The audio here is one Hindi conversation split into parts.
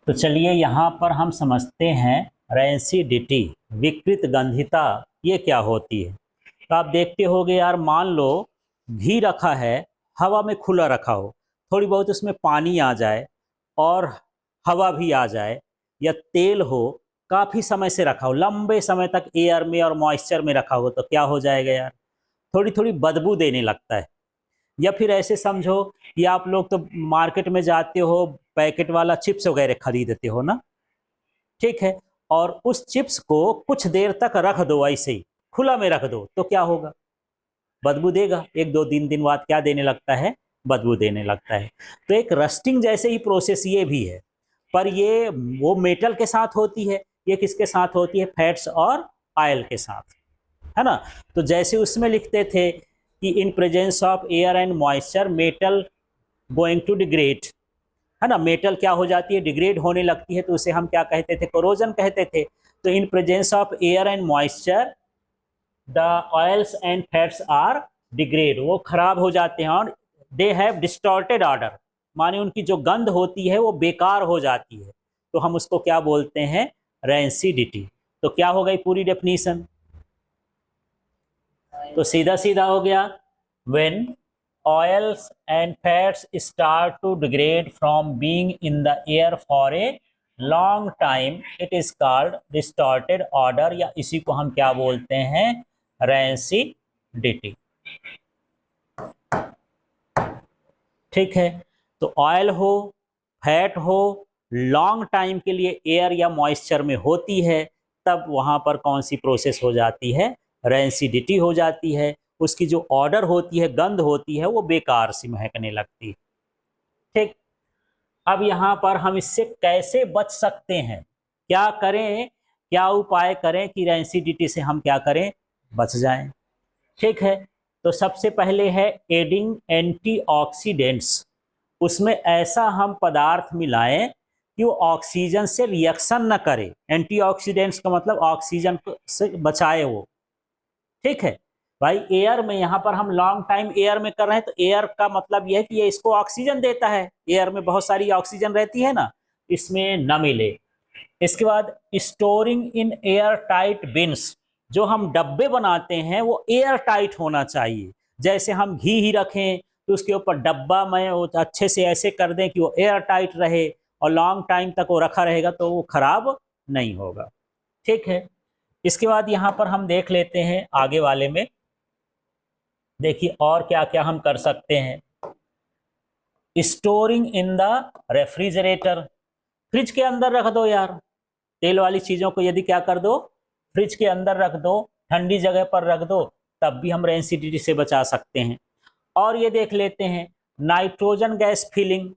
तो चलिए यहाँ पर हम समझते हैं रेंसिडिटी, विकृत गंधिता, ये क्या होती है। तो आप देखते होगे यार, मान लो घी रखा है, हवा में खुला रखा हो, थोड़ी बहुत उसमें पानी आ जाए और हवा भी आ जाए, या तेल हो काफ़ी समय से रखा हो, लंबे समय तक एयर में और मॉइस्चर में रखा हो, तो क्या हो जाएगा यार, थोड़ी थोड़ी बदबू देने लगता है। या फिर ऐसे समझो कि आप लोग तो मार्केट में जाते हो, पैकेट वाला चिप्स वगैरह खरीदते हो ना, ठीक है, और उस चिप्स को कुछ देर तक रख दो, ऐसे ही खुला में रख दो, तो क्या होगा, बदबू देगा। एक दो तीन दिन बाद क्या देने लगता है, बदबू देने लगता है। तो एक रस्टिंग जैसे ही प्रोसेस ये भी है, पर ये वो मेटल के साथ होती है, ये किसके साथ होती है, फैट्स और ऑयल के साथ, है ना। तो जैसे उसमें लिखते थे कि in presence of air and moisture metal going to degrade, है ना, मेटल क्या हो जाती है, डिग्रेड होने लगती है, तो उसे हम क्या कहते थे, कोरोजन कहते थे। तो in presence of air and moisture the oils and fats are degrade, वो खराब हो जाते हैं और दे हैव डिस्टॉर्टेड ऑर्डर, माने उनकी जो गंध होती है वो बेकार हो जाती है, तो हम उसको क्या बोलते हैं, रेंसिडिटी। तो क्या हो गई पूरी डेफिनीशन, तो सीधा सीधा हो गया, when oils and fats start to degrade from being in the air for a long time, it is called distorted odor, या इसी को हम क्या बोलते हैं, रेंसिडिटी। ठीक है, तो ऑयल हो, फैट हो, लॉन्ग टाइम के लिए एयर या मॉइस्चर में होती है, तब वहां पर कौन सी प्रोसेस हो जाती है, रेंसिडिटी हो जाती है। उसकी जो ऑर्डर होती है, गंध होती है, वो बेकार सी महकने लगती है। ठीक, अब यहाँ पर हम इससे कैसे बच सकते हैं, क्या करें, क्या उपाय करें कि रेंसिडिटी से हम क्या करें, बच जाएं। ठीक है, तो सबसे पहले है एडिंग एंटीऑक्सीडेंट्स, उसमें ऐसा हम पदार्थ मिलाएं कि वो ऑक्सीजन से रिएक्शन न करे, एंटीऑक्सीडेंट्स का मतलब ऑक्सीजन से बचाए वो। ठीक है भाई, एयर में यहाँ पर हम लॉन्ग टाइम एयर में कर रहे हैं, तो एयर का मतलब यह है कि ये इसको ऑक्सीजन देता है, एयर में बहुत सारी ऑक्सीजन रहती है ना, इसमें न मिले। इसके बाद storing in air tight beans, जो हम डब्बे बनाते हैं वो एयर टाइट होना चाहिए, जैसे हम घी ही रखें तो उसके ऊपर डब्बा में वो अच्छे से ऐसे कर दें कि वो एयर टाइट रहे और लॉन्ग टाइम तक वो रखा रहेगा, तो वो खराब नहीं होगा। ठीक है, इसके बाद यहाँ पर हम देख लेते हैं आगे वाले में, देखिए और क्या क्या हम कर सकते हैं। Storing in the refrigerator, fridge के अंदर रख दो यार, तेल वाली चीजों को यदि क्या कर दो, फ्रिज के अंदर रख दो, ठंडी जगह पर रख दो, तब भी हम रेंसिडिटी से बचा सकते हैं। और ये देख लेते हैं नाइट्रोजन गैस फिलिंग,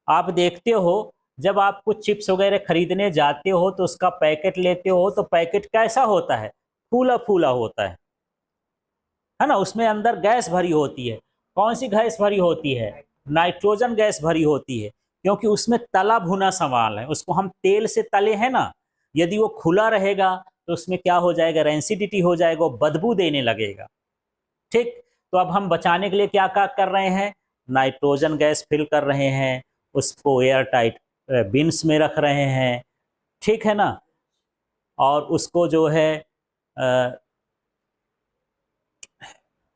आप देखते हो जब आप कुछ चिप्स वगैरह खरीदने जाते हो तो उसका पैकेट लेते हो, तो पैकेट कैसा होता है, फूला फूला होता है ना, उसमें अंदर गैस भरी होती है। कौन सी गैस भरी होती है, नाइट्रोजन गैस भरी होती है, क्योंकि उसमें तला भुना सामान है, उसको हम तेल से तले हैं ना, यदि वो खुला रहेगा तो उसमें क्या हो जाएगा, रेंसिडिटी हो जाएगा, बदबू देने लगेगा। ठीक, तो अब हम बचाने के लिए क्या क्या कर रहे हैं, नाइट्रोजन गैस फिल कर रहे हैं, उसको एयर टाइट बिन्स में रख रहे हैं, ठीक है ना, और उसको जो है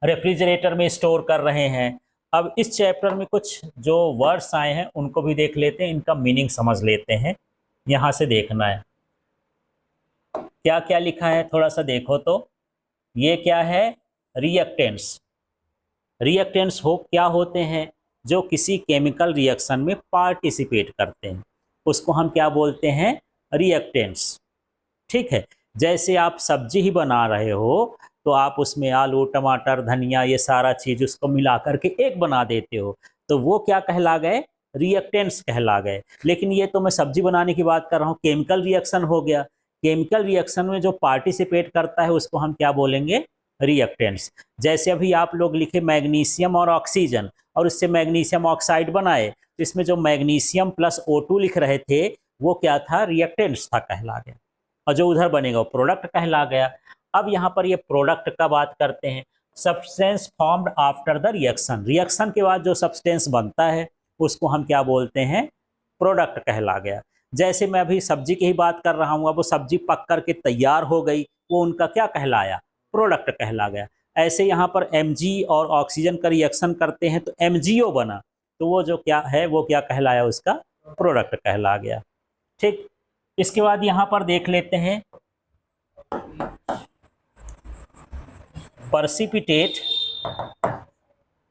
रेफ्रिजरेटर में स्टोर कर रहे हैं। अब इस चैप्टर में कुछ जो वर्ड्स आए हैं उनको भी देख लेते हैं, इनका मीनिंग समझ लेते हैं, यहाँ से देखना है क्या क्या लिखा है, थोड़ा सा देखो तो। ये क्या है, रिएक्टेंट्स, रिएक्टेंट्स हो क्या होते हैं, जो किसी केमिकल रिएक्शन में पार्टिसिपेट करते हैं, उसको हम क्या बोलते हैं, रिएक्टेंट्स। ठीक है, जैसे आप सब्जी ही बना रहे हो तो आप उसमें आलू टमाटर धनिया ये सारा चीज उसको मिला करके एक बना देते हो, तो वो क्या कहला गए, रिएक्टेंट्स कहला गए। लेकिन ये तो मैं सब्जी बनाने की बात कर रहा हूँ, केमिकल रिएक्शन हो गया, केमिकल रिएक्शन में जो पार्टिसिपेट करता है उसको हम क्या बोलेंगे, रिएक्टेंट्स। जैसे अभी आप लोग लिखे मैग्नीशियम और ऑक्सीजन और उससे मैग्नीशियम ऑक्साइड बनाए, तो इसमें जो मैग्नीशियम प्लस O2 लिख रहे थे वो क्या था, रिएक्टेंट्स था कहला गया, और जो उधर बनेगा वो प्रोडक्ट कहला गया। अब यहाँ पर ये प्रोडक्ट का बात करते हैं, substance formed after the reaction, reaction के बाद जो सब्सटेंस बनता है उसको हम क्या बोलते हैं, प्रोडक्ट कहला गया। जैसे मैं अभी सब्जी की ही बात कर रहा हूँ, अब वो सब्जी पक कर के तैयार हो गई, वो उनका क्या कहलाया, प्रोडक्ट कहला गया। ऐसे यहाँ पर Mg और ऑक्सीजन का रिएक्शन करते हैं तो MgO बना, तो वो जो क्या है वो क्या कहलाया, उसका प्रोडक्ट कहला गया। ठीक, इसके बाद यहाँ पर देख लेते हैं पर्सिपिटेट,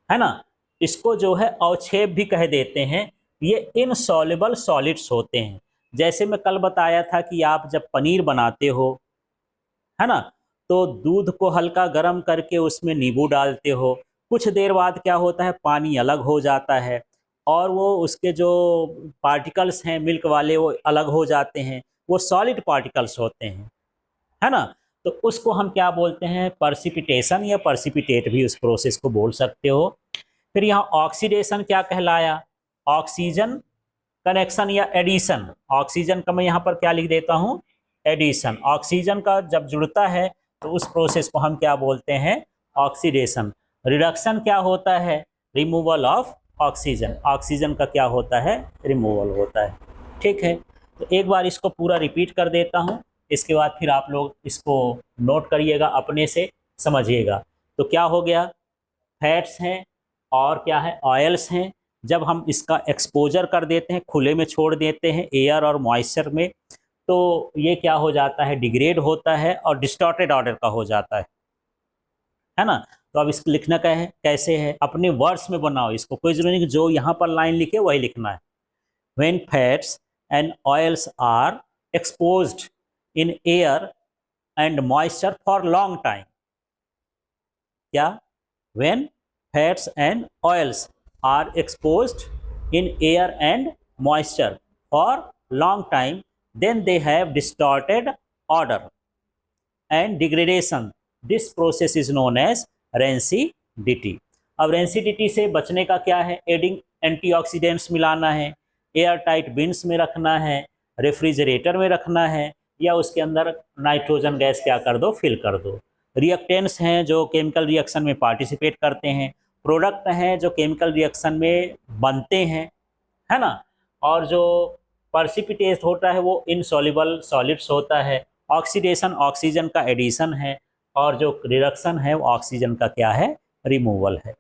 है ना, इसको जो है अवक्षेप भी कह देते हैं। ये इनसॉल्युबल सॉलिड्स होते हैं। जैसे मैं कल बताया था कि आप जब पनीर बनाते हो, है ना, तो दूध को हल्का गर्म करके उसमें नींबू डालते हो, कुछ देर बाद क्या होता है, पानी अलग हो जाता है और वो उसके जो पार्टिकल्स हैं मिल्क वाले वो अलग हो जाते हैं, वो सॉलिड पार्टिकल्स होते हैं, है ना। तो उसको हम क्या बोलते हैं, पर्सिपिटेशन या पर्सिपिटेट भी उस प्रोसेस को बोल सकते हो। फिर यहाँ ऑक्सीडेशन क्या कहलाया, ऑक्सीजन कनेक्शन या एडिशन। ऑक्सीजन का मैं यहाँ पर क्या लिख देता हूँ, एडिशन। ऑक्सीजन का जब जुड़ता है तो उस प्रोसेस को हम क्या बोलते हैं, ऑक्सीडेशन। रिडक्शन क्या होता है, रिमूवल ऑफ ऑक्सीजन। ऑक्सीजन का क्या होता है, रिमूवल होता है। ठीक है, तो एक बार इसको पूरा रिपीट कर देता हूँ, इसके बाद फिर आप लोग इसको नोट करिएगा, अपने से समझिएगा। तो क्या हो गया, फैट्स हैं और क्या है, ऑयल्स हैं। जब हम इसका एक्सपोजर कर देते हैं, खुले में छोड़ देते हैं एयर और मॉइस्चर में, तो ये क्या हो जाता है, डिग्रेड होता है और डिस्टॉर्टेड ऑर्डर का हो जाता है ना। तो अब इसको लिखना क्या है, कैसे है, अपने वर्ड्स में बनाओ इसको, कोई जरूरी नहीं कि जो यहाँ पर लाइन लिखे वही लिखना है। When fats and oils are exposed in air and moisture for long time, क्या, when fats and oils are exposed in air and moisture for long time, then they have distorted odor and degradation. This process is known as rancidity. अब रेंसिडिटी से बचने का क्या है, एडिंग एंटीऑक्सीडेंट्स मिलाना है, एयर टाइट बिन्स में रखना है, रेफ्रिजरेटर में रखना है, या उसके अंदर नाइट्रोजन गैस क्या कर दो, फिल कर दो। रिएक्टेंट्स हैं जो केमिकल रिएक्शन में पार्टिसिपेट करते हैं, प्रोडक्ट हैं जो केमिकल रिएक्शन में बनते हैं, है ना। और जो पर्सिपिटेट होता है वो इनसॉल्युबल सॉलिड्स होता है। ऑक्सीडेशन ऑक्सीजन का एडिशन है और जो रिडक्शन है वो ऑक्सीजन का क्या है, रिमूवल है।